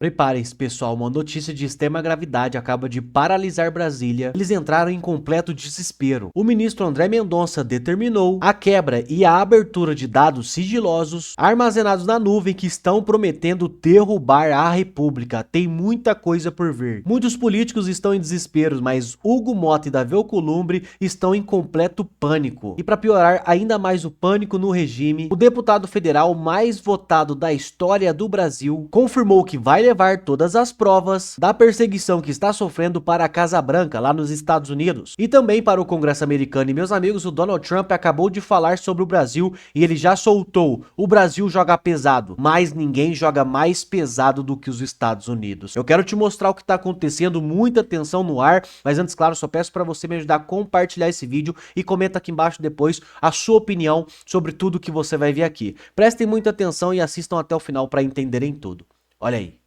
Preparem-se, pessoal, uma notícia de extrema gravidade acaba de paralisar Brasília. Eles entraram em completo desespero. O ministro André Mendonça determinou a quebra e a abertura de dados sigilosos armazenados na nuvem que estão prometendo derrubar a República. Tem muita coisa por vir. Muitos políticos estão em desespero, mas Hugo Motta e Davi Alcolumbre estão em completo pânico. E para piorar ainda mais o pânico no regime, o deputado federal mais votado da história do Brasil confirmou que vai levar todas as provas da perseguição que está sofrendo para a Casa Branca, lá nos Estados Unidos, e também para o Congresso americano. E meus amigos, o Donald Trump acabou de falar sobre o Brasil e ele já soltou: o Brasil joga pesado, mas ninguém joga mais pesado do que os Estados Unidos. Eu quero te mostrar o que está acontecendo, muita tensão no ar, mas antes, claro, só peço para você me ajudar a compartilhar esse vídeo e comenta aqui embaixo depois a sua opinião sobre tudo que você vai ver aqui. Prestem muita atenção e assistam até o final para entenderem tudo. Olha aí.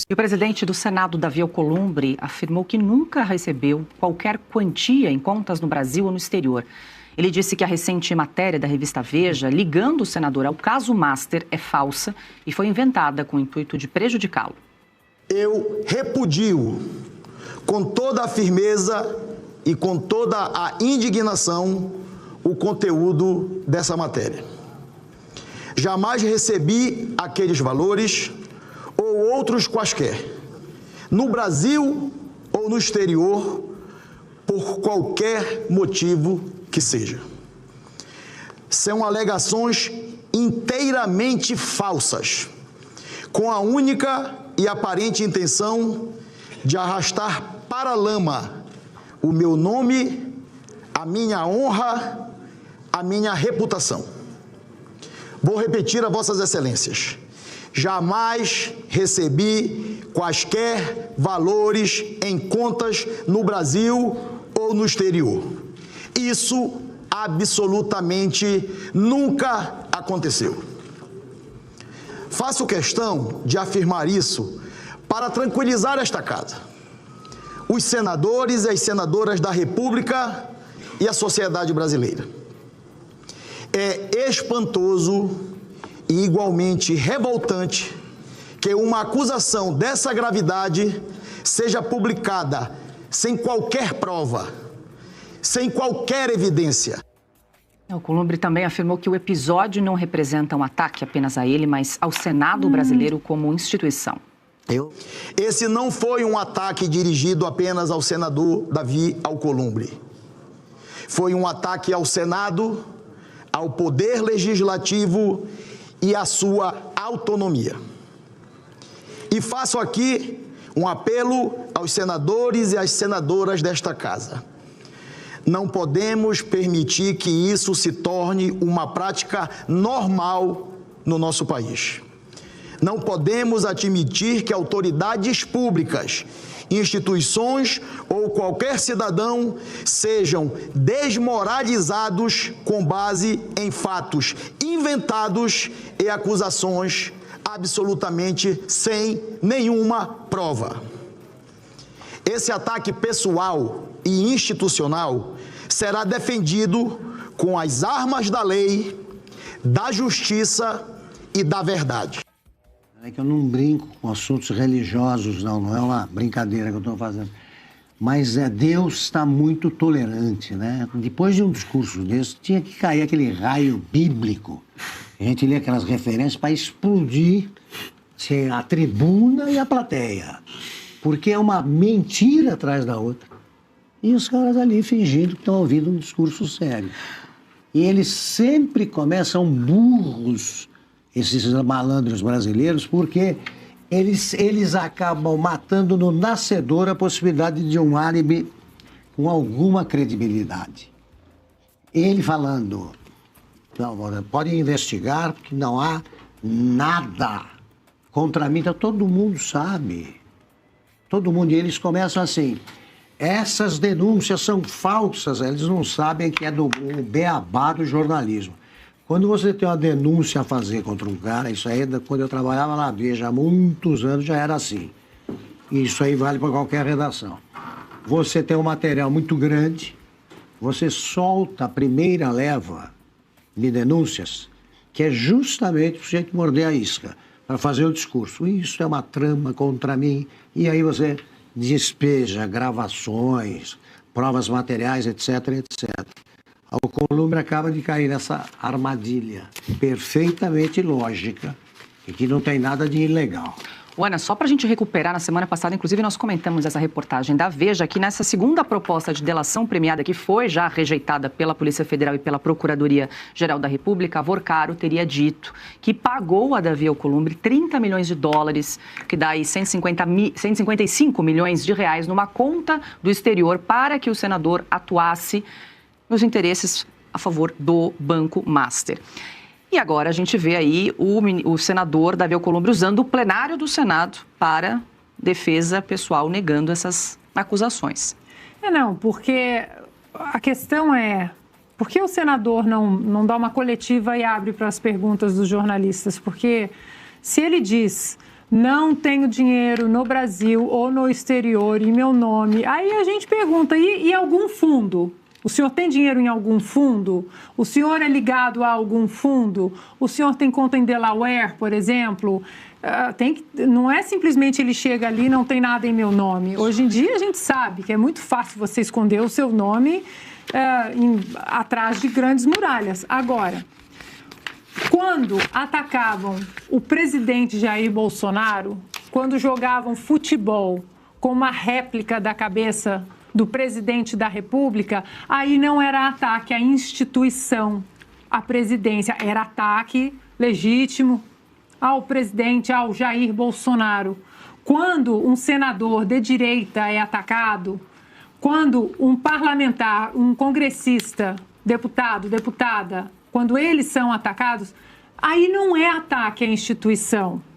E o presidente do Senado, Davi Alcolumbre, afirmou que nunca recebeu qualquer quantia em contas no Brasil ou no exterior. Ele disse que a recente matéria da revista Veja, ligando o senador ao caso Master, é falsa e foi inventada com o intuito de prejudicá-lo. Eu repudio com toda a firmeza e com toda a indignação o conteúdo dessa matéria. Jamais recebi aqueles valores ou outros quaisquer, no Brasil ou no exterior, por qualquer motivo que seja. São alegações inteiramente falsas, com a única e aparente intenção de arrastar para a lama o meu nome, a minha honra, a minha reputação. Vou repetir a Vossas Excelências. Jamais recebi quaisquer valores em contas no Brasil ou no exterior. Isso absolutamente nunca aconteceu. Faço questão de afirmar isso para tranquilizar esta casa, os senadores e as senadoras da República e a sociedade brasileira. É espantoso e igualmente revoltante que uma acusação dessa gravidade seja publicada sem qualquer prova, sem qualquer evidência. Alcolumbre também afirmou que o episódio não representa um ataque apenas a ele, mas ao Senado brasileiro como instituição. Esse não foi um ataque dirigido apenas ao senador Davi Alcolumbre. Foi um ataque ao Senado, ao Poder Legislativo e a sua autonomia. E faço aqui um apelo aos senadores e às senadoras desta casa. Não podemos permitir que isso se torne uma prática normal no nosso país. Não podemos admitir que autoridades públicas, instituições ou qualquer cidadão sejam desmoralizados com base em fatos inventados e acusações absolutamente sem nenhuma prova. Esse ataque pessoal e institucional será defendido com as armas da lei, da justiça e da verdade. É que eu não brinco com assuntos religiosos, não é uma brincadeira que eu estou fazendo. Mas Deus está muito tolerante, né? Depois de um discurso desse, tinha que cair aquele raio bíblico. A gente lê aquelas referências para explodir a tribuna e a plateia. Porque é uma mentira atrás da outra. E os caras ali fingindo que estão ouvindo um discurso sério. E eles sempre começam burros, esses malandros brasileiros, porque eles acabam matando no nascedor a possibilidade de um álibi com alguma credibilidade. Ele falando, não, pode investigar, porque não há nada contra mim, então todo mundo sabe. Todo mundo, e eles começam assim, essas denúncias são falsas, eles não sabem que é do beabá do jornalismo. Quando você tem uma denúncia a fazer contra um cara, isso aí, quando eu trabalhava na Veja há muitos anos, já era assim. E isso aí vale para qualquer redação. Você tem um material muito grande, você solta a primeira leva de denúncias, que é justamente para o jeito de morder a isca. para fazer o discurso. Isso é uma trama contra mim. E aí você despeja gravações, provas materiais, etc, etc. A Alcolumbre acaba de cair nessa armadilha perfeitamente lógica e que não tem nada de ilegal. Ana, só para a gente recuperar, na semana passada, inclusive, nós comentamos essa reportagem da Veja, que nessa segunda proposta de delação premiada, que foi já rejeitada pela Polícia Federal e pela Procuradoria-Geral da República, a Vorcaro teria dito que pagou a Davi Alcolumbre 30 milhões de dólares, que dá aí 155 milhões de reais, numa conta do exterior para que o senador atuasse nos interesses a favor do Banco Master. E agora a gente vê aí o senador Davi Alcolumbre usando o plenário do Senado para defesa pessoal, negando essas acusações. Não, porque a questão é, por que o senador não dá uma coletiva e abre para as perguntas dos jornalistas? Porque se ele diz, não tenho dinheiro no Brasil ou no exterior em meu nome, aí a gente pergunta, e algum fundo? O senhor tem dinheiro em algum fundo? O senhor é ligado a algum fundo? O senhor tem conta em Delaware, por exemplo? Não é simplesmente ele chega ali e não tem nada em meu nome. Hoje em dia a gente sabe que é muito fácil você esconder o seu nome atrás de grandes muralhas. Agora, quando atacavam o presidente Jair Bolsonaro, quando jogavam futebol com uma réplica da cabeça do presidente da República, aí não era ataque à instituição, à presidência, era ataque legítimo ao presidente, ao Jair Bolsonaro. Quando um senador de direita é atacado, quando um parlamentar, um congressista, deputado, deputada, quando eles são atacados, aí não é ataque à instituição.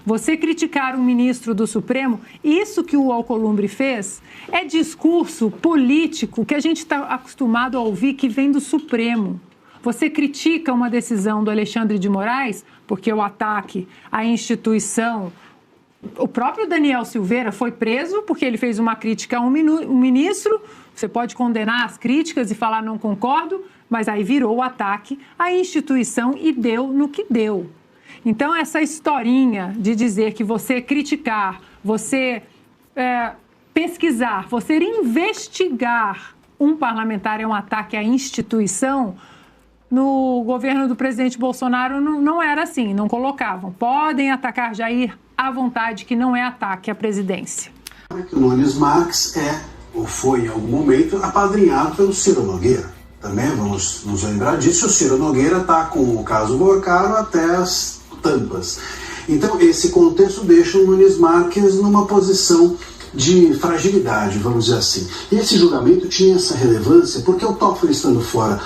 Você criticar um ministro do Supremo, isso que o Alcolumbre fez é discurso político que a gente está acostumado a ouvir que vem do Supremo. Você critica uma decisão do Alexandre de Moraes, porque o ataque à instituição... O próprio Daniel Silveira foi preso porque ele fez uma crítica a um ministro. Você pode condenar as críticas e falar não concordo, mas aí virou o ataque à instituição e deu no que deu. Então, essa historinha de dizer que você criticar, você pesquisar, você investigar um parlamentar é um ataque à instituição, no governo do presidente Bolsonaro não era assim, não colocavam. Podem atacar Jair à vontade, que não é ataque à presidência. O Nunes Marques ou foi em algum momento, apadrinhado pelo Ciro Nogueira. Também vamos nos lembrar disso, o Ciro Nogueira está com o caso Vorcaro até as tampas. Então, esse contexto deixa o Nunes Marques numa posição de fragilidade, vamos dizer assim. E esse julgamento tinha essa relevância porque o Toffoli estando fora,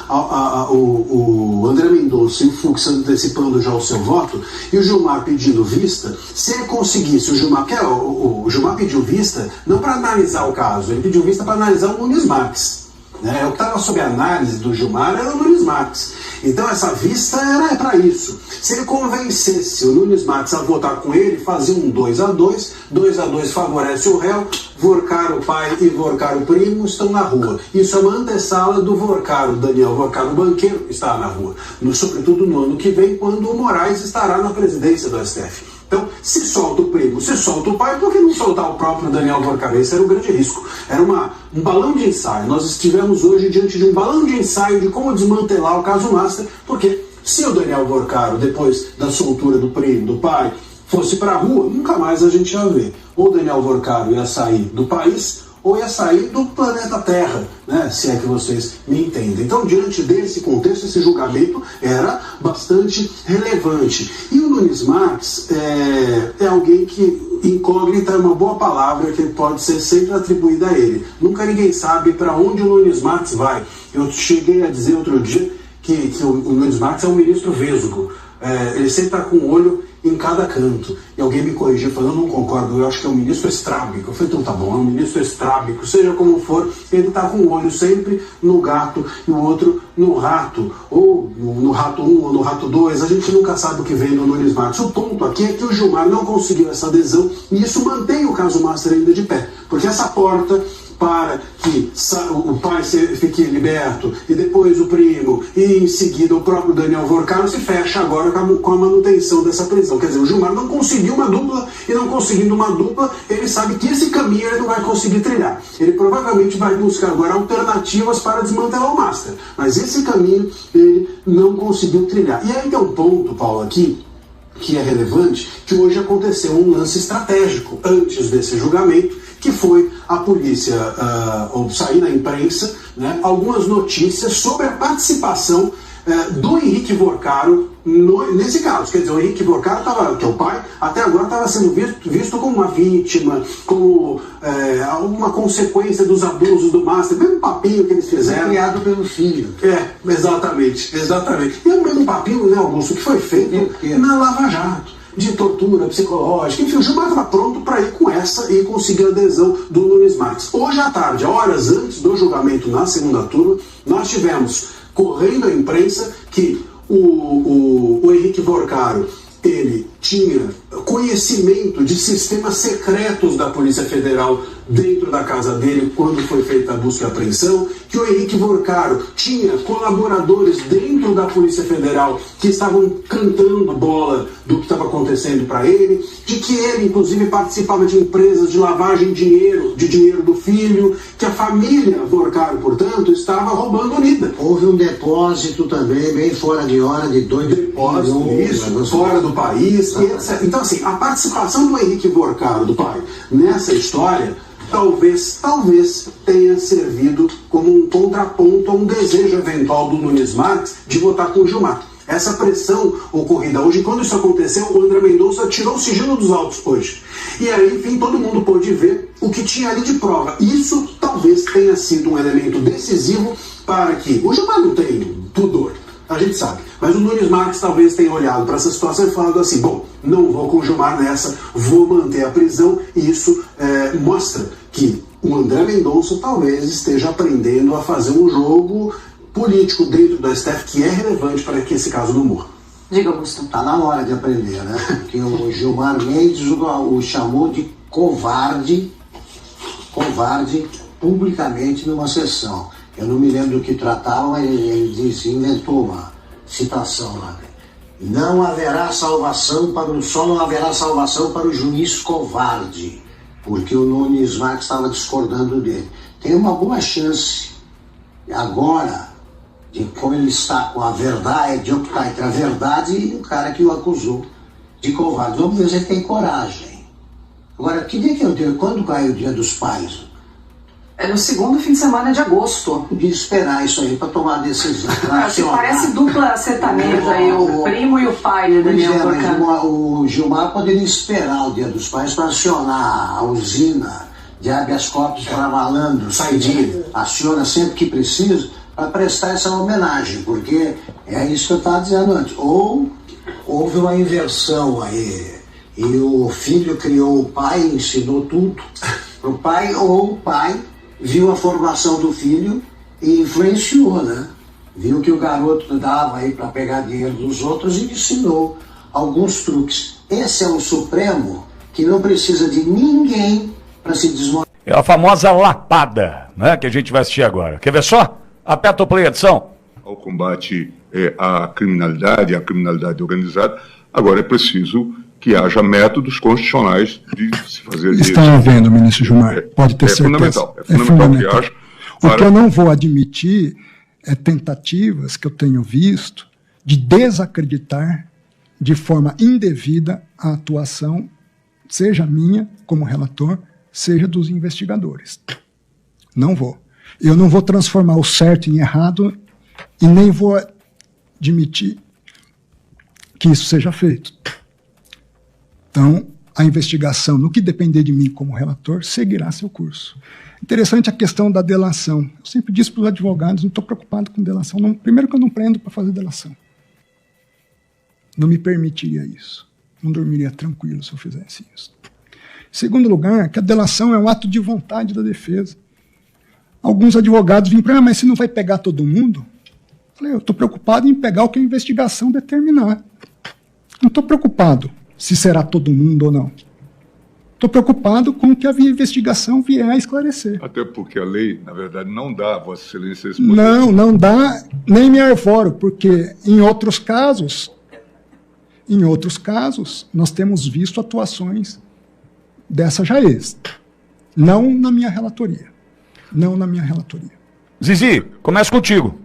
o André Mendonça e o Fux antecipando já o seu voto, e o Gilmar pedindo vista, se ele conseguisse, o Gilmar pediu vista não para analisar o caso, ele pediu vista para analisar o Nunes Marques. O que estava sob a análise do Gilmar era o Nunes Marques. Então essa vista era para isso. Se ele convencesse o Nunes Marques a votar com ele, fazia um 2-2, 2-2 favorece o réu, Vorcaro pai e Vorcaro primo estão na rua. Isso é uma antessala do Vorcaro, Daniel Vorcaro banqueiro, está na rua. Sobretudo no ano que vem, quando o Moraes estará na presidência do STF. Então, se solta o primo, se solta o pai, por que não soltar o próprio Daniel Vorcaro? Esse era o grande risco. Era um balão de ensaio. Nós estivemos hoje diante de um balão de ensaio de como desmantelar o caso Master, porque se o Daniel Vorcaro, depois da soltura do primo, do pai, fosse para a rua, nunca mais a gente ia ver. Ou o Daniel Vorcaro ia sair do país, ou ia sair do planeta Terra, né? Se é que vocês me entendem. Então, diante desse contexto, esse julgamento era bastante relevante. E o Nunes Marques é alguém que, incógnita é uma boa palavra que pode ser sempre atribuída a ele. Nunca ninguém sabe para onde o Nunes Marques vai. Eu cheguei a dizer outro dia que o Nunes Marques é um ministro vesgo. Ele sempre está com o olho em cada canto. E alguém me corrigiu falando, eu não concordo, eu acho que é um ministro estrábico. Eu falei, então tá bom, é um ministro estrábico, seja como for, ele está com o olho sempre no gato e o outro no rato, ou no rato 1 ou no rato 2, a gente nunca sabe o que vem no Nunes Marques. O ponto aqui é que o Gilmar não conseguiu essa adesão e isso mantém o caso Master ainda de pé, porque essa porta para que o pai fique liberto, e depois o primo, e em seguida o próprio Daniel Vorcaro, se fecha agora com a manutenção dessa prisão. Quer dizer, o Gilmar não conseguiu uma dupla, e não conseguindo uma dupla, ele sabe que esse caminho ele não vai conseguir trilhar. Ele provavelmente vai buscar agora alternativas para desmantelar o Master, mas esse caminho ele não conseguiu trilhar. E aí tem um ponto, Paulo, aqui, que é relevante, que hoje aconteceu um lance estratégico antes desse julgamento, que foi a polícia sair na imprensa, né, algumas notícias sobre a participação do Henrique Vorcaro nesse caso. Quer dizer, o Henrique Vorcaro, que é o pai, até agora estava sendo visto como uma vítima, como alguma consequência dos abusos do Master, mesmo papinho que eles fizeram. Criado pelo filho. Exatamente. E o mesmo papinho, né, Augusto, que foi feito na Lava Jato, de tortura psicológica. Enfim, o Gilmar estava pronto para ir com essa e conseguir a adesão do Nunes Marques. Hoje à tarde, horas antes do julgamento na segunda turma, nós tivemos correndo a imprensa que o Henrique Vorcaro, ele tinha conhecimento de sistemas secretos da Polícia Federal dentro da casa dele quando foi feita a busca e apreensão, que o Henrique Vorcaro tinha colaboradores dentro da Polícia Federal que estavam cantando bola do que estava acontecendo para ele, de que ele inclusive participava de empresas de lavagem de dinheiro do filho, que a família Vorcaro, portanto, estava roubando unida. Houve um depósito também, bem fora de hora, de 2 milhões, fora do país, etc. Então, assim, a participação do Henrique Vorcaro, do pai, nessa história, talvez tenha servido como um contraponto a um desejo eventual do Nunes Marques de votar com o Gilmar. Essa pressão ocorrida hoje, quando isso aconteceu, o André Mendonça tirou o sigilo dos autos hoje. E aí, enfim, todo mundo pôde ver o que tinha ali de prova. Isso talvez tenha sido um elemento decisivo para que... O Gilmar não tem pudor, a gente sabe. Mas o Nunes Marques talvez tenha olhado para essa situação e falado assim, bom, não vou com o Gilmar nessa, vou manter a prisão. E isso mostra que o André Mendonça talvez esteja aprendendo a fazer um jogo político dentro do STF que é relevante para que esse caso não morra. Diga, Augusto. Está na hora de aprender, né? Porque o Gilmar Mendes o chamou de covarde publicamente numa sessão. Eu não me lembro do que tratava, mas ele disse, inventou uma citação lá. Só não haverá salvação para o juiz covarde, porque o Nunes Marques estava discordando dele. Tem uma boa chance agora, de como ele está com a verdade, de optar entre a verdade e o cara que o acusou de covarde. Vamos ver se ele tem coragem. Agora, que dia que eu tenho? Quando cai o Dia dos Pais? É no segundo fim de semana de agosto. Podia esperar isso aí para tomar a decisão. Parece dupla sertaneja aí, o primo e o pai de Daniel Vorcaro. O Gilmar poderia esperar o Dia dos Pais para acionar a usina de habeas corpus para malandros. Aciona sempre que precisa para prestar essa homenagem, porque é isso que eu estava dizendo antes. Ou houve uma inversão aí, e o filho criou o pai, ensinou tudo para o pai, ou o pai viu a formação do filho e influenciou, né? Viu que o garoto dava aí para pegar dinheiro dos outros e ensinou alguns truques. Esse é o Supremo que não precisa de ninguém para se desmontar. É a famosa lapada, né, que a gente vai assistir agora. Quer ver só? Aperta o play, edição. Ao combate à criminalidade organizada, agora é preciso que haja métodos constitucionais de se fazer isso. Está havendo, ministro Gilmar, pode ter certeza. É fundamental que haja. O que eu não vou admitir é tentativas que eu tenho visto de desacreditar de forma indevida a atuação, seja minha como relator, seja dos investigadores. Não vou. Eu não vou transformar o certo em errado e nem vou admitir que isso seja feito. Então, a investigação, no que depender de mim como relator, seguirá seu curso. Interessante a questão da delação. Eu sempre disse para os advogados, não estou preocupado com delação. Não, primeiro que eu não prendo para fazer delação. Não me permitiria isso. Não dormiria tranquilo se eu fizesse isso. Em segundo lugar, que a delação é um ato de vontade da defesa. Alguns advogados vêm para mim, mas você não vai pegar todo mundo? Eu falei, eu estou preocupado em pegar o que a investigação determinar. Não estou preocupado se será todo mundo ou não. Estou preocupado com o que a investigação vier a esclarecer. Até porque a lei, na verdade, não dá a Vossa Excelência esse poder. Não dá, nem me arvoro, porque em outros casos, nós temos visto atuações dessa Jaez. Não na minha relatoria. Zizi, começa contigo.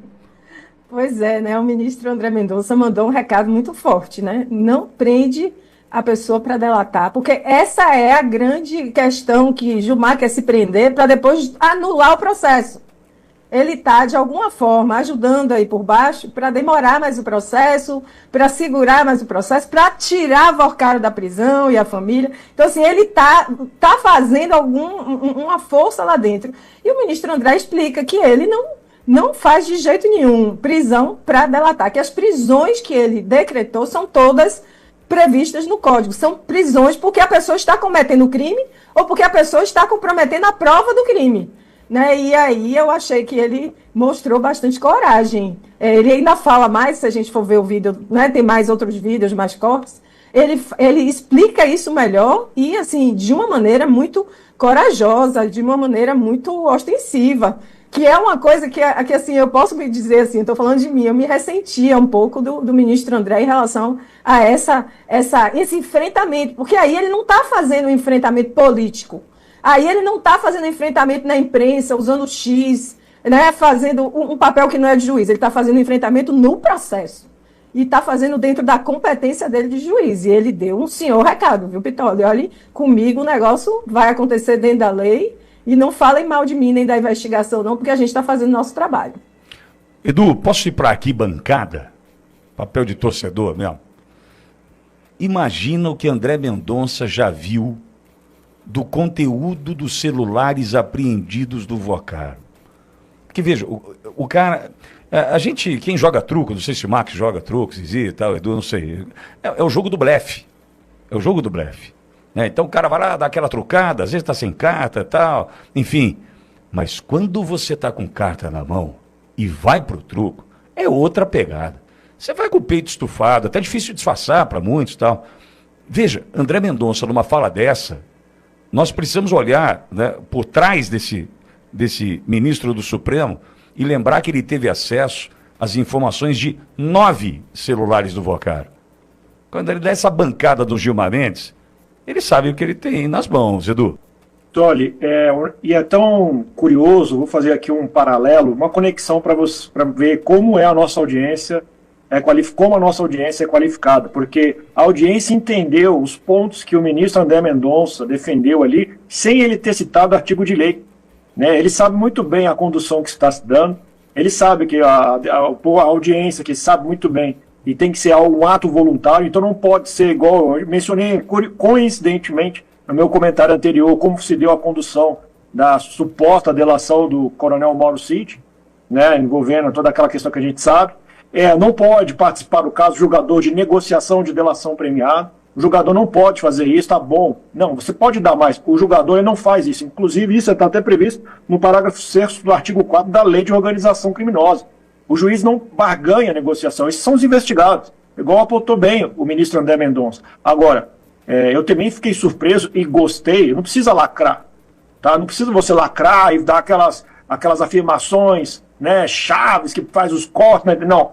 Pois é, né? O ministro André Mendonça mandou um recado muito forte, né? Não prende a pessoa para delatar, porque essa é a grande questão que Gilmar quer se prender para depois anular o processo. Ele está, de alguma forma, ajudando aí por baixo para demorar mais o processo, para segurar mais o processo, para tirar Vorcaro da prisão e a família. Então, assim, ele tá fazendo uma força lá dentro. E o ministro André explica que ele não faz de jeito nenhum prisão para delatar, que as prisões que ele decretou são todas previstas no Código. São prisões porque a pessoa está cometendo o crime ou porque a pessoa está comprometendo a prova do crime. Né? E aí eu achei que ele mostrou bastante coragem. Ele ainda fala mais, se a gente for ver o vídeo, né? Tem mais outros vídeos, mais cortes. Ele explica isso melhor e, assim, de uma maneira muito corajosa, de uma maneira muito ostensiva. Que é uma coisa que assim, eu posso me dizer assim, estou falando de mim, eu me ressentia um pouco do ministro André em relação a esse enfrentamento, porque aí ele não está fazendo um enfrentamento político, aí ele não está fazendo enfrentamento na imprensa, usando X, né, fazendo um papel que não é de juiz, ele está fazendo um enfrentamento no processo, e está fazendo dentro da competência dele de juiz, e ele deu um senhor recado, viu, Pitoli? Olha, comigo o negócio vai acontecer dentro da lei. E não falem mal de mim nem da investigação, não, porque a gente está fazendo nosso trabalho. Edu, posso ir para aqui bancada? Papel de torcedor mesmo. Imagina o que André Mendonça já viu do conteúdo dos celulares apreendidos do Vorcaro. Porque veja, o cara... A gente, quem joga truco, não sei se o Max joga truco, Zizi e tal, Edu, não sei. É o jogo do blefe. É o jogo do blefe. Então o cara vai lá, dá aquela trucada, às vezes está sem carta e tal, enfim. Mas quando você está com carta na mão e vai pro truco, é outra pegada. Você vai com o peito estufado, até difícil de disfarçar para muitos e tal. Veja, André Mendonça, numa fala dessa, nós precisamos olhar, né, por trás desse ministro do Supremo e lembrar que ele teve acesso às informações de 9 celulares do Vorcaro. Quando ele dá essa bancada do Gilmar Mendes, ele sabe o que ele tem nas mãos, Edu. Toli, e é tão curioso, vou fazer aqui um paralelo, uma conexão para ver como é a nossa audiência, como a nossa audiência é qualificada, porque a audiência entendeu os pontos que o ministro André Mendonça defendeu ali, sem ele ter citado artigo de lei. Né? Ele sabe muito bem a condução que está se dando, ele sabe que a audiência que sabe muito bem e tem que ser um ato voluntário, então não pode ser igual, eu mencionei coincidentemente no meu comentário anterior como se deu a condução da suposta delação do coronel Mauro Cid, né, envolvendo toda aquela questão que a gente sabe. Não pode participar do caso julgador de negociação de delação premiada, o julgador não pode fazer isso, tá bom. Não, você pode dar mais, o julgador ele não faz isso, inclusive isso está até previsto no parágrafo 6º do artigo 4 da Lei de Organização Criminosa. O juiz não barganha a negociação, esses são os investigados, igual apontou bem o ministro André Mendonça. Agora, eu também fiquei surpreso e gostei, não precisa lacrar, tá? Não precisa você lacrar e dar aquelas afirmações, né, chaves que faz os cortes, né? Não,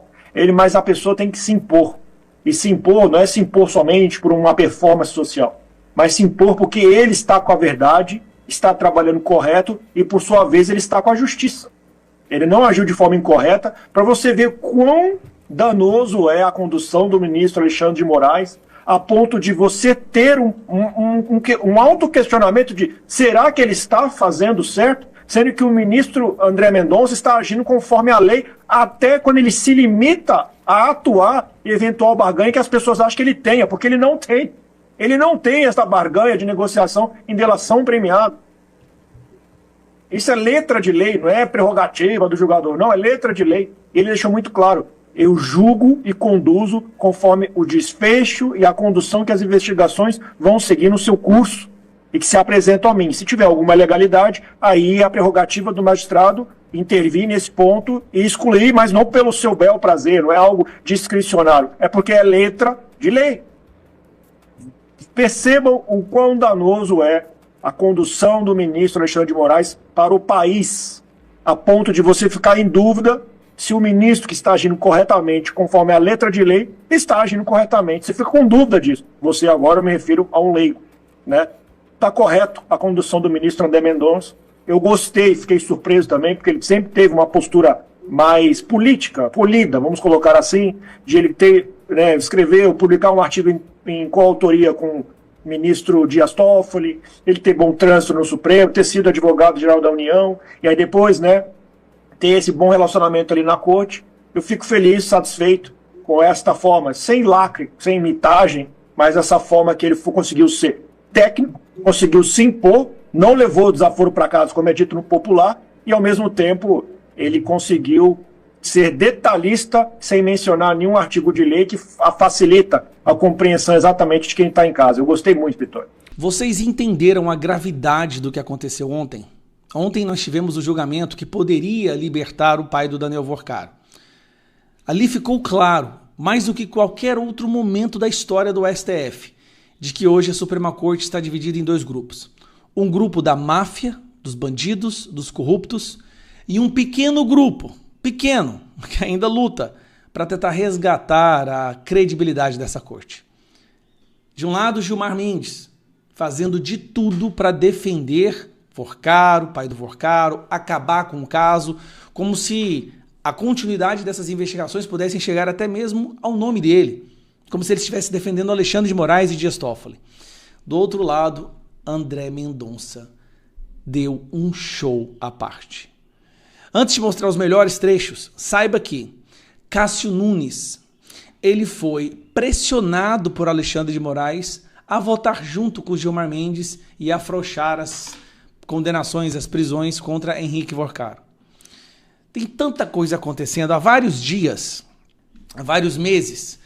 mas a pessoa tem que se impor, e se impor não é se impor somente por uma performance social, mas se impor porque ele está com a verdade, está trabalhando correto e por sua vez ele está com a justiça. Ele não agiu de forma incorreta, para você ver quão danoso é a condução do ministro Alexandre de Moraes, a ponto de você ter um autoquestionamento de será que ele está fazendo certo? Sendo que o ministro André Mendonça está agindo conforme a lei, até quando ele se limita a atuar em eventual barganha que as pessoas acham que ele tenha, porque ele não tem. Ele não tem essa barganha de negociação em delação premiada. Isso é letra de lei, não é prerrogativa do julgador, não, é letra de lei. Ele deixou muito claro, eu julgo e conduzo conforme o desfecho e a condução que as investigações vão seguir no seu curso e que se apresentam a mim. Se tiver alguma ilegalidade, aí é a prerrogativa do magistrado intervir nesse ponto e excluir, mas não pelo seu bel prazer, não é algo discricionário, é porque é letra de lei. Percebam o quão danoso é a condução do ministro Alexandre de Moraes para o país, a ponto de você ficar em dúvida se o ministro que está agindo corretamente, conforme a letra de lei, está agindo corretamente. Você fica com dúvida disso. Você agora, eu me refiro a um leigo, né? Está correto a condução do ministro André Mendonça. Eu gostei, fiquei surpreso também, porque ele sempre teve uma postura mais política, polida, vamos colocar assim, de ele ter, né, escrever ou publicar um artigo em coautoria com o ministro Dias Toffoli, ele ter bom trânsito no Supremo, ter sido advogado-geral da União, e aí depois, né, ter esse bom relacionamento ali na corte. Eu fico feliz, satisfeito com esta forma, sem lacre, sem imitagem, mas essa forma que ele conseguiu ser técnico, conseguiu se impor, não levou o desaforo para casa, como é dito no popular, e ao mesmo tempo ele conseguiu ser detalhista sem mencionar nenhum artigo de lei que facilita a compreensão exatamente de quem está em casa. Eu gostei muito, Vitória. Vocês entenderam a gravidade do que aconteceu ontem? Ontem nós tivemos o julgamento que poderia libertar o pai do Daniel Vorcaro. Ali ficou claro, mais do que qualquer outro momento da história do STF, de que hoje a Suprema Corte está dividida em dois grupos. Um grupo da máfia, dos bandidos, dos corruptos, e um pequeno grupo, pequeno, que ainda luta para tentar resgatar a credibilidade dessa corte. De um lado, Gilmar Mendes, fazendo de tudo para defender Vorcaro, pai do Vorcaro, acabar com o caso, como se a continuidade dessas investigações pudessem chegar até mesmo ao nome dele, como se ele estivesse defendendo Alexandre de Moraes e Dias Toffoli. Do outro lado, André Mendonça deu um show à parte. Antes de mostrar os melhores trechos, saiba que Cássio Nunes, ele foi pressionado por Alexandre de Moraes a votar junto com Gilmar Mendes e afrouxar as condenações, as prisões contra Henrique Vorcaro. Tem tanta coisa acontecendo há vários dias, há vários meses.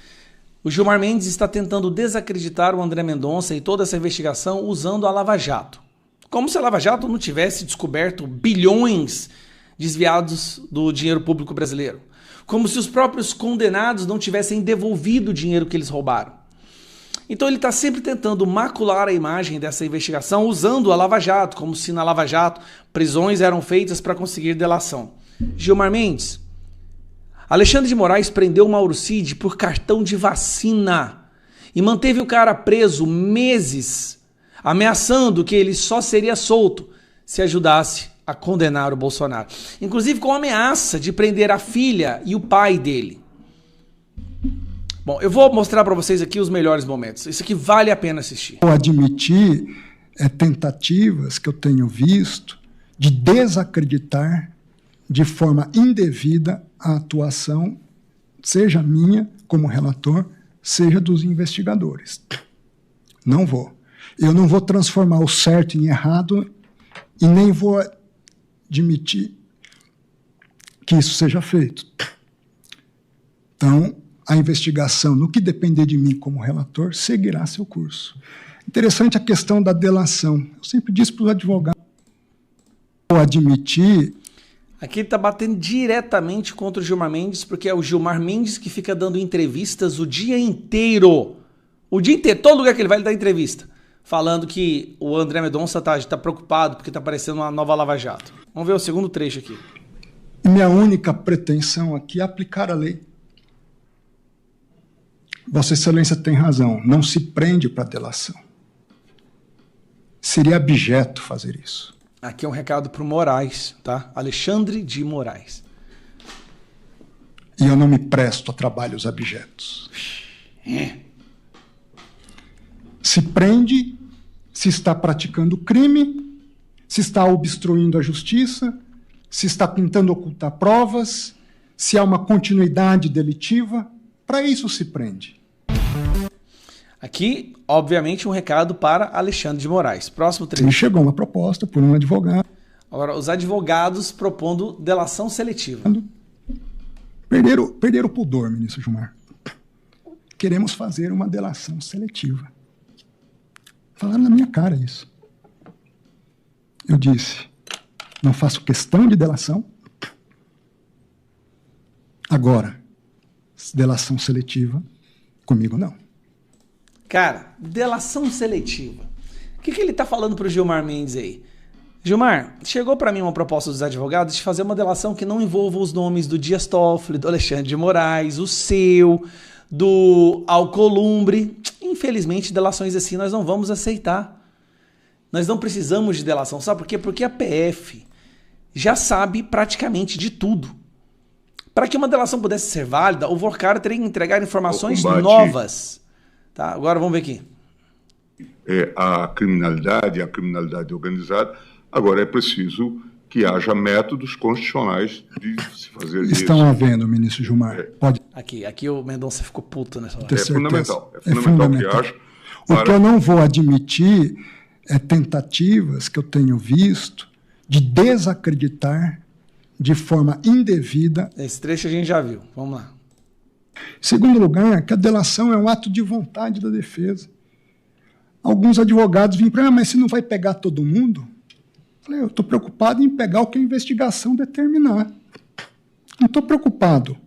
O Gilmar Mendes está tentando desacreditar o André Mendonça e toda essa investigação usando a Lava Jato. Como se a Lava Jato não tivesse descoberto bilhões desviados do dinheiro público brasileiro. Como se os próprios condenados não tivessem devolvido o dinheiro que eles roubaram. Então ele está sempre tentando macular a imagem dessa investigação usando a Lava Jato, como se na Lava Jato prisões eram feitas para conseguir delação. Gilmar Mendes, Alexandre de Moraes prendeu Mauro Cid por cartão de vacina e manteve o cara preso meses, ameaçando que ele só seria solto se ajudasse a condenar o Bolsonaro. Inclusive com a ameaça de prender a filha e o pai dele. Bom, eu vou mostrar para vocês aqui os melhores momentos. Isso aqui vale a pena assistir. Eu admiti tentativas que eu tenho visto de desacreditar de forma indevida a atuação, seja minha como relator, seja dos investigadores. Não vou. Eu não vou transformar o certo em errado e nem vou admitir que isso seja feito. Então, a investigação, no que depender de mim como relator, seguirá seu curso. Interessante a questão da delação. Eu sempre disse para os advogados, eu admiti... Aqui ele está batendo diretamente contra o Gilmar Mendes, porque é o Gilmar Mendes que fica dando entrevistas o dia inteiro. O dia inteiro, todo lugar que ele vai, ele dá entrevista. Falando que o André Mendonça está preocupado porque está aparecendo uma nova Lava Jato. Vamos ver o segundo trecho aqui. Minha única pretensão aqui é aplicar a lei. Vossa Excelência tem razão, não se prende para delação. Seria abjeto fazer isso. Aqui é um recado para o Moraes, tá? Alexandre de Moraes. E eu não me presto a trabalhos abjetos. Se prende se está praticando crime, se está obstruindo a justiça, se está tentando ocultar provas, se há uma continuidade delitiva. Para isso se prende. Aqui, obviamente, um recado para Alexandre de Moraes. Próximo trecho. Me chegou uma proposta por um advogado. Agora, os advogados propondo delação seletiva. Perderam o pudor, ministro Gilmar. Queremos fazer uma delação seletiva. Falaram na minha cara isso. Eu disse, não faço questão de delação. Agora, delação seletiva, comigo não. Cara, delação seletiva. O que ele tá falando pro Gilmar Mendes aí? Gilmar, chegou para mim uma proposta dos advogados de fazer uma delação que não envolva os nomes do Dias Toffoli, do Alexandre de Moraes, o seu, do Alcolumbre. Infelizmente, delações assim nós não vamos aceitar. Nós não precisamos de delação. Sabe por quê? Porque a PF já sabe praticamente de tudo. Para que uma delação pudesse ser válida, o Vorcaro teria que entregar informações novas. Tá, agora vamos ver aqui. A criminalidade organizada. Agora é preciso que haja métodos constitucionais de se fazer isso. Estão havendo, ministro Gilmar. Pode. Aqui o Mendonça ficou puto nessa hora. É fundamental que haja. O que eu não vou admitir é tentativas que eu tenho visto de desacreditar de forma indevida. Esse trecho a gente já viu. Vamos lá. Segundo lugar, que a delação é um ato de vontade da defesa. Alguns advogados vêm para mim, mas você não vai pegar todo mundo? Eu falei, eu estou preocupado em pegar o que a investigação determinar. Não estou preocupado.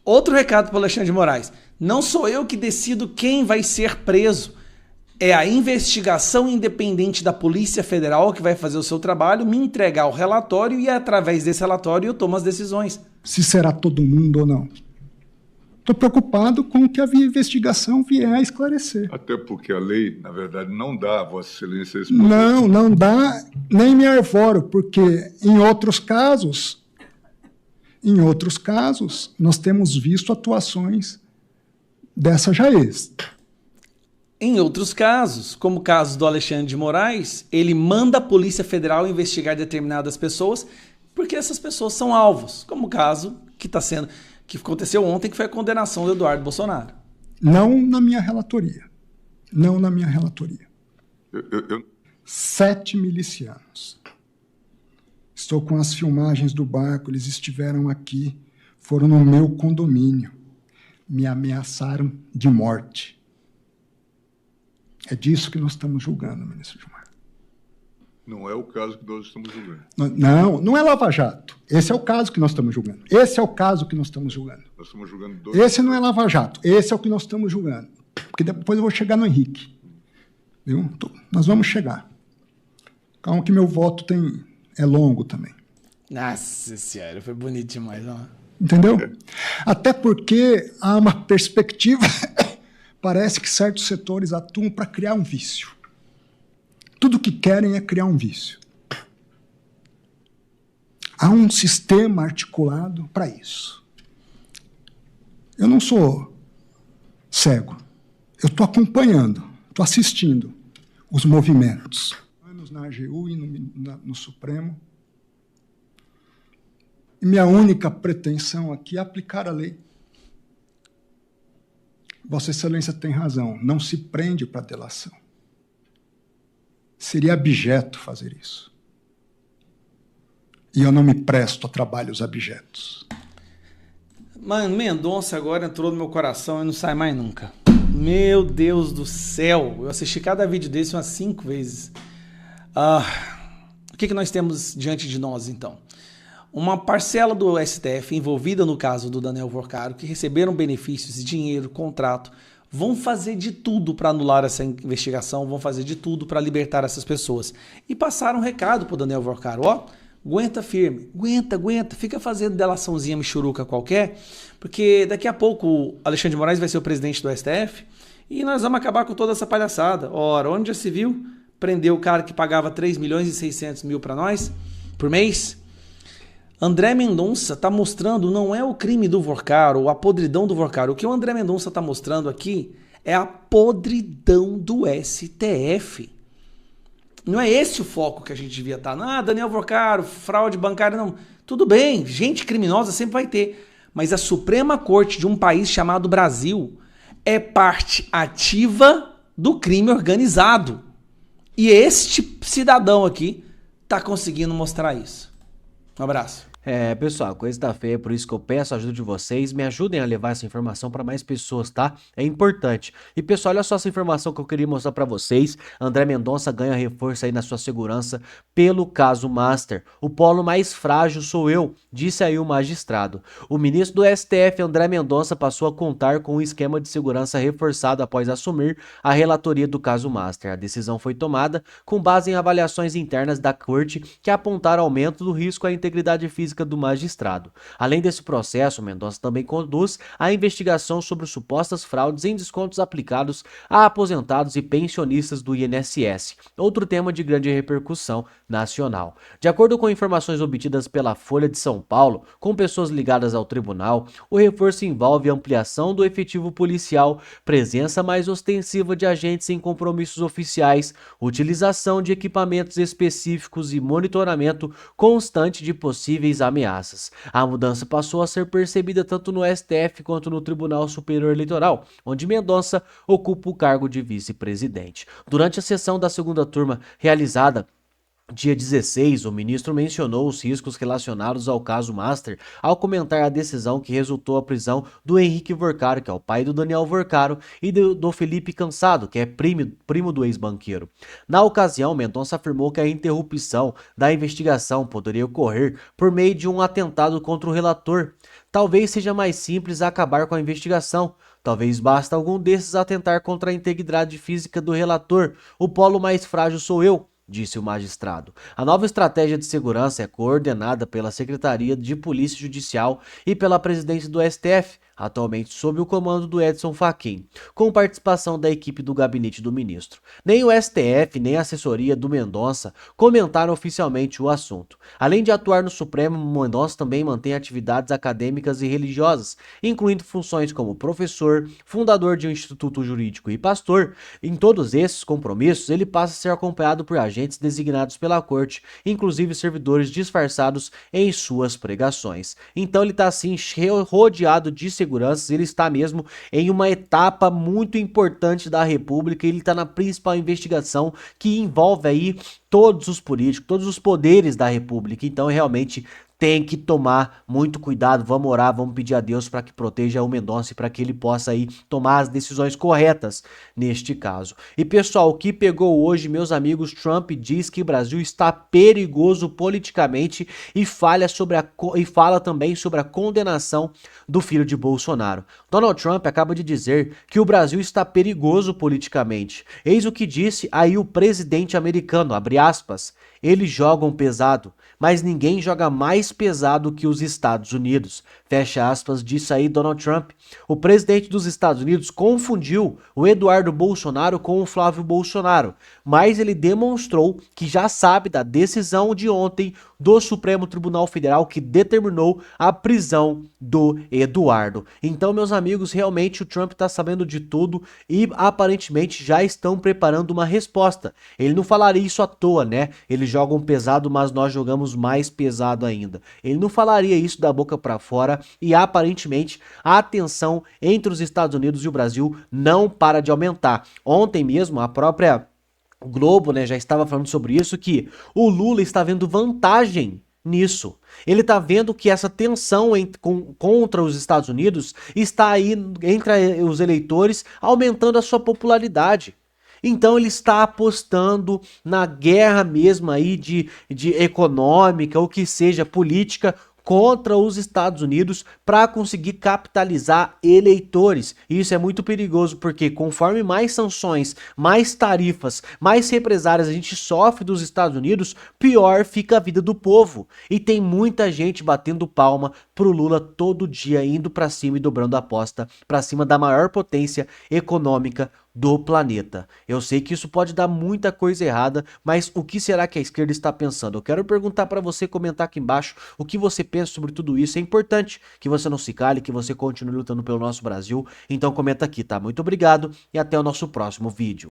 Outro recado para o Alexandre de Moraes. Não sou eu que decido quem vai ser preso. É a investigação independente da Polícia Federal que vai fazer o seu trabalho, me entregar o relatório e através desse relatório eu tomo as decisões. Se será todo mundo ou não. Estou preocupado com o que a investigação vier a esclarecer. Até porque a lei, na verdade, não dá a Vossa Excelência esse poder. Não dá, nem me arvoro, porque em outros casos, nós temos visto atuações dessa Jaez. Em outros casos, como o caso do Alexandre de Moraes, ele manda a Polícia Federal investigar determinadas pessoas porque essas pessoas são alvos, como o caso que aconteceu ontem, que foi a condenação do Eduardo Bolsonaro. Não na minha relatoria. 7 milicianos. Estou com as filmagens do barco, eles estiveram aqui, foram no meu condomínio, me ameaçaram de morte. É disso que nós estamos julgando, ministro Gilmar. Não é o caso que nós estamos julgando. Não é Lava Jato. Esse é o caso que nós estamos julgando. Nós estamos julgando dois. Esse não é Lava Jato. Esse é o que nós estamos julgando. Porque depois eu vou chegar no Henrique. Viu? Nós vamos chegar. Calma que meu voto é longo também. Nossa senhora, foi bonito demais. Ó. Entendeu? Até porque há uma perspectiva... Parece que certos setores atuam para criar um vício. Tudo que querem é criar um vício. Há um sistema articulado para isso. Eu não sou cego. Eu estou acompanhando, estou assistindo os movimentos. Anos na AGU e no Supremo. E minha única pretensão aqui é aplicar a lei. Vossa Excelência tem razão, não se prende para delação. Seria abjeto fazer isso. E eu não me presto a trabalhos abjetos. Mano, Mendonça agora entrou no meu coração e não sai mais nunca. Meu Deus do céu, eu assisti cada vídeo desse umas 5 vezes. O que nós temos diante de nós, então? Uma parcela do STF envolvida no caso do Daniel Vorcaro, que receberam benefícios, dinheiro, contrato, vão fazer de tudo para anular essa investigação, vão fazer de tudo para libertar essas pessoas. E passaram um recado pro Daniel Vorcaro, ó, aguenta firme, aguenta, fica fazendo delaçãozinha michuruca qualquer, porque daqui a pouco o Alexandre de Moraes vai ser o presidente do STF e nós vamos acabar com toda essa palhaçada. Ora, onde já se viu? Prendeu o cara que pagava 3.600.000 para nós por mês. André Mendonça está mostrando, não é o crime do Vorcaro, a podridão do Vorcaro. O que o André Mendonça está mostrando aqui é a podridão do STF. Não é esse o foco que a gente devia estar. Daniel Vorcaro, fraude bancária, não. Tudo bem, gente criminosa sempre vai ter. Mas a Suprema Corte de um país chamado Brasil é parte ativa do crime organizado. E este cidadão aqui está conseguindo mostrar isso. Um abraço. Pessoal, a coisa tá feia, por isso que eu peço a ajuda de vocês, me ajudem a levar essa informação para mais pessoas, tá? É importante. E pessoal, olha só essa informação que eu queria mostrar para vocês. André Mendonça ganha reforço aí na sua segurança pelo caso Master. O polo mais frágil sou eu, disse aí o magistrado. O ministro do STF, André Mendonça, passou a contar com um esquema de segurança reforçado após assumir a relatoria do caso Master. A decisão foi tomada com base em avaliações internas da corte que apontaram aumento do risco à integridade física do magistrado. Além desse processo, Mendonça também conduz a investigação sobre supostas fraudes em descontos aplicados a aposentados e pensionistas do INSS, outro tema de grande repercussão nacional. De acordo com informações obtidas pela Folha de São Paulo, com pessoas ligadas ao tribunal, o reforço envolve ampliação do efetivo policial, presença mais ostensiva de agentes em compromissos oficiais, utilização de equipamentos específicos e monitoramento constante de possíveis ameaças. A mudança passou a ser percebida tanto no STF quanto no Tribunal Superior Eleitoral, onde Mendonça ocupa o cargo de vice-presidente. Durante a sessão da segunda turma realizada dia 16, o ministro mencionou os riscos relacionados ao caso Master ao comentar a decisão que resultou a prisão do Henrique Vorcaro, que é o pai do Daniel Vorcaro, e do Felipe Cansado, que é primo do ex-banqueiro. Na ocasião, Mendonça afirmou que a interrupção da investigação poderia ocorrer por meio de um atentado contra o relator. Talvez seja mais simples acabar com a investigação. Talvez basta algum desses atentar contra a integridade física do relator. O polo mais frágil sou eu, disse o magistrado. A nova estratégia de segurança é coordenada pela Secretaria de Polícia Judicial e pela presidência do STF, atualmente sob o comando do Edson Fachin, com participação da equipe do gabinete do ministro. Nem o STF, nem a assessoria do Mendonça comentaram oficialmente o assunto. Além de atuar no Supremo, Mendonça também mantém atividades acadêmicas e religiosas, incluindo funções como professor, fundador de um instituto jurídico e pastor. Em todos esses compromissos, ele passa a ser acompanhado por agentes designados pela corte, inclusive servidores disfarçados em suas pregações. Então ele está assim rodeado de segurança, ele está mesmo em uma etapa muito importante da República, ele está na principal investigação que envolve aí todos os políticos, todos os poderes da República. Então realmente tem que tomar muito cuidado, vamos orar, vamos pedir a Deus para que proteja o Mendonça e para que ele possa aí tomar as decisões corretas neste caso. E pessoal, o que pegou hoje, meus amigos, Trump diz que o Brasil está perigoso politicamente e fala também sobre a condenação do filho de Bolsonaro. Donald Trump acaba de dizer que o Brasil está perigoso politicamente. Eis o que disse aí o presidente americano, abre aspas, eles jogam pesado, mas ninguém joga mais pesado que os Estados Unidos. Fecha aspas, disse aí Donald Trump. O presidente dos Estados Unidos confundiu o Eduardo Bolsonaro com o Flávio Bolsonaro, mas ele demonstrou que já sabe da decisão de ontem do Supremo Tribunal Federal que determinou a prisão do Eduardo. Então, meus amigos, realmente o Trump está sabendo de tudo e aparentemente já estão preparando uma resposta. Ele não falaria isso à toa, né? Eles jogam pesado, mas nós jogamos mais pesado ainda. Ele não falaria isso da boca para fora e aparentemente a tensão entre os Estados Unidos e o Brasil não para de aumentar. Ontem mesmo a própria Globo, né, já estava falando sobre isso, que o Lula está vendo vantagem nisso. Ele está vendo que essa tensão contra os Estados Unidos está aí entre os eleitores aumentando a sua popularidade. Então ele está apostando na guerra mesmo aí de econômica ou que seja política contra os Estados Unidos para conseguir capitalizar eleitores. E isso é muito perigoso porque conforme mais sanções, mais tarifas, mais represárias a gente sofre dos Estados Unidos, pior fica a vida do povo. E tem muita gente batendo palma pro Lula todo dia, indo para cima e dobrando a aposta para cima da maior potência econômica do planeta. Eu sei que isso pode dar muita coisa errada, mas o que será que a esquerda está pensando? Eu quero perguntar para você, comentar aqui embaixo o que você pensa sobre tudo isso. É importante que você não se cale, que você continue lutando pelo nosso Brasil. Então comenta aqui, tá? Muito obrigado e até o nosso próximo vídeo.